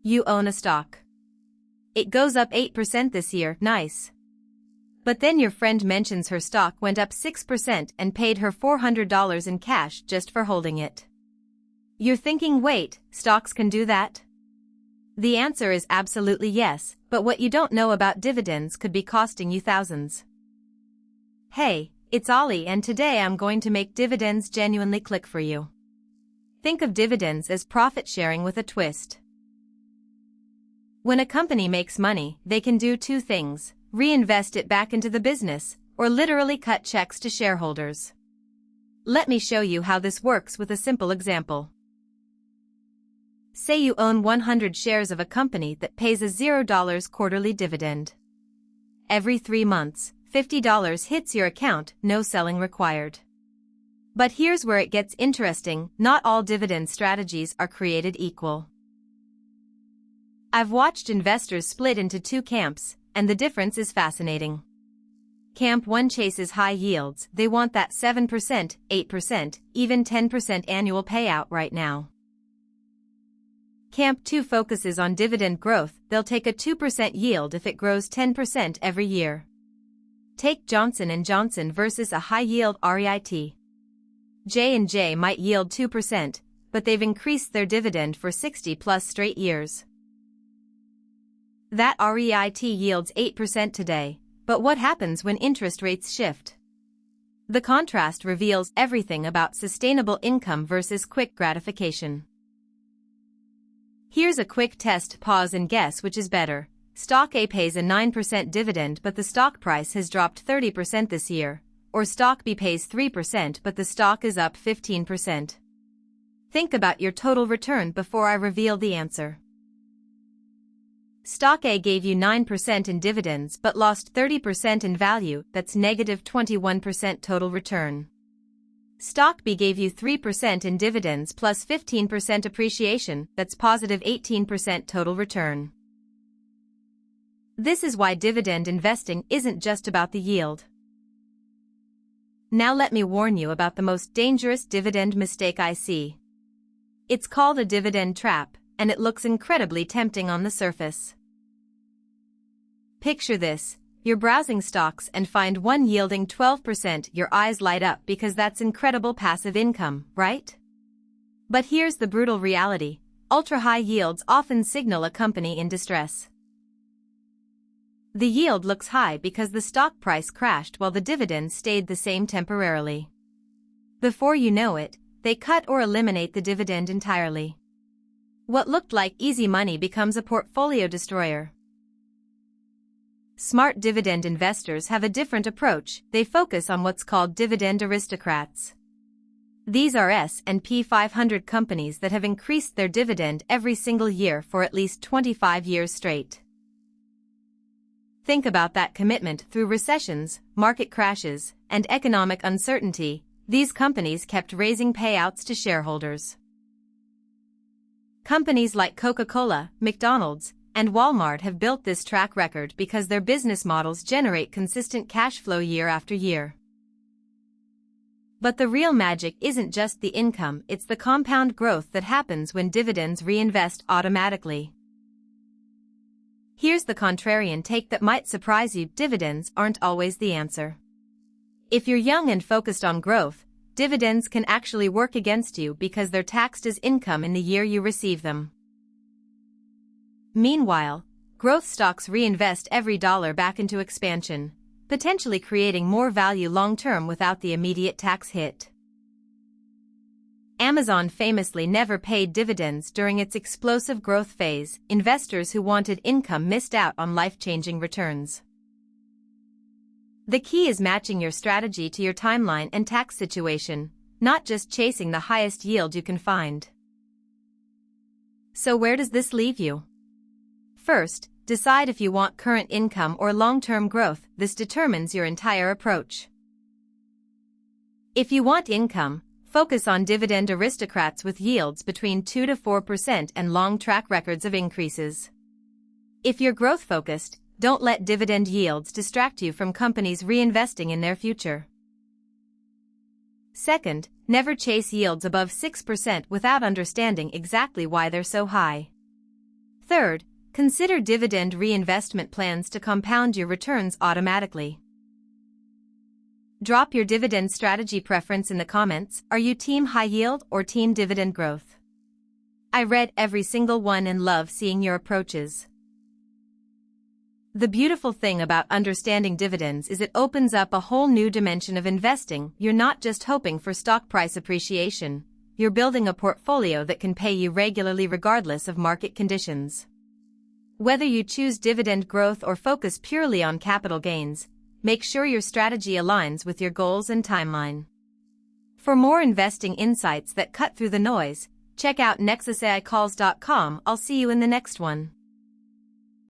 You own a stock. It goes up 8% this year, nice. But then your friend mentions her stock went up 6% and paid her $400 in cash just for holding it. You're thinking, wait, stocks can do that? The answer is absolutely yes, but what you don't know about dividends could be costing you thousands. Hey, it's Ollie, and today I'm going to make dividends genuinely click for you. Think of dividends as profit sharing with a twist. When a company makes money, they can do two things: reinvest it back into the business, or literally cut checks to shareholders. Let me show you how this works with a simple example. Say you own 100 shares of a company that pays a $0 quarterly dividend. Every 3 months, $50 hits your account, no selling required. But here's where it gets interesting: not all dividend strategies are created equal. I've watched investors split into two camps, and the difference is fascinating. Camp 1 chases high yields. They want that 7%, 8%, even 10% annual payout right now. Camp 2 focuses on dividend growth. They'll take a 2% yield if it grows 10% every year. Take Johnson & Johnson versus a high-yield REIT. J&J might yield 2%, but they've increased their dividend for 60-plus straight years. That REIT yields 8% today, but what happens when interest rates shift? The contrast reveals everything about sustainable income versus quick gratification. Here's a quick test: pause and guess which is better. Stock A pays a 9% dividend but the stock price has dropped 30% this year, or Stock B pays 3% but the stock is up 15%. Think about your total return before I reveal the answer. Stock A gave you 9% in dividends but lost 30% in value, that's negative 21% total return. Stock B gave you 3% in dividends plus 15% appreciation, that's positive 18% total return. This is why dividend investing isn't just about the yield. Now let me warn you about the most dangerous dividend mistake I see. It's called a dividend trap, and it looks incredibly tempting on the surface. Picture this: you're browsing stocks and find one yielding 12%. Your eyes light up because that's incredible passive income, right? But here's the brutal reality: ultra-high yields often signal a company in distress. The yield looks high because the stock price crashed while the dividend stayed the same temporarily. Before you know it, they cut or eliminate the dividend entirely. What looked like easy money becomes a portfolio destroyer. Smart dividend investors have a different approach. They focus on what's called dividend aristocrats. These are S&P 500 companies that have increased their dividend every single year for at least 25 years straight. Think about that commitment. Through recessions, market crashes, and economic uncertainty, these companies kept raising payouts to shareholders. Companies like Coca-Cola, McDonald's, and Walmart have built this track record because their business models generate consistent cash flow year after year. But the real magic isn't just the income, it's the compound growth that happens when dividends reinvest automatically. Here's the contrarian take that might surprise you: dividends aren't always the answer. If you're young and focused on growth, dividends can actually work against you because they're taxed as income in the year you receive them. Meanwhile, growth stocks reinvest every dollar back into expansion, potentially creating more value long-term without the immediate tax hit. Amazon famously never paid dividends during its explosive growth phase. Investors who wanted income missed out on life-changing returns. The key is matching your strategy to your timeline and tax situation, not just chasing the highest yield you can find. So where does this leave you? First, decide if you want current income or long-term growth. This determines your entire approach. If you want income, focus on dividend aristocrats with yields between 2 to 4% and long track records of increases. If you're growth-focused, don't let dividend yields distract you from companies reinvesting in their future. Second, never chase yields above 6% without understanding exactly why they're so high. Third, consider dividend reinvestment plans to compound your returns automatically. Drop your dividend strategy preference in the comments. Are you team high yield or team dividend growth? I read every single one and love seeing your approaches. The beautiful thing about understanding dividends is it opens up a whole new dimension of investing. You're not just hoping for stock price appreciation, you're building a portfolio that can pay you regularly regardless of market conditions. Whether you choose dividend growth or focus purely on capital gains, make sure your strategy aligns with your goals and timeline. For more investing insights that cut through the noise, check out nexusaicalls.com. I'll see you in the next one.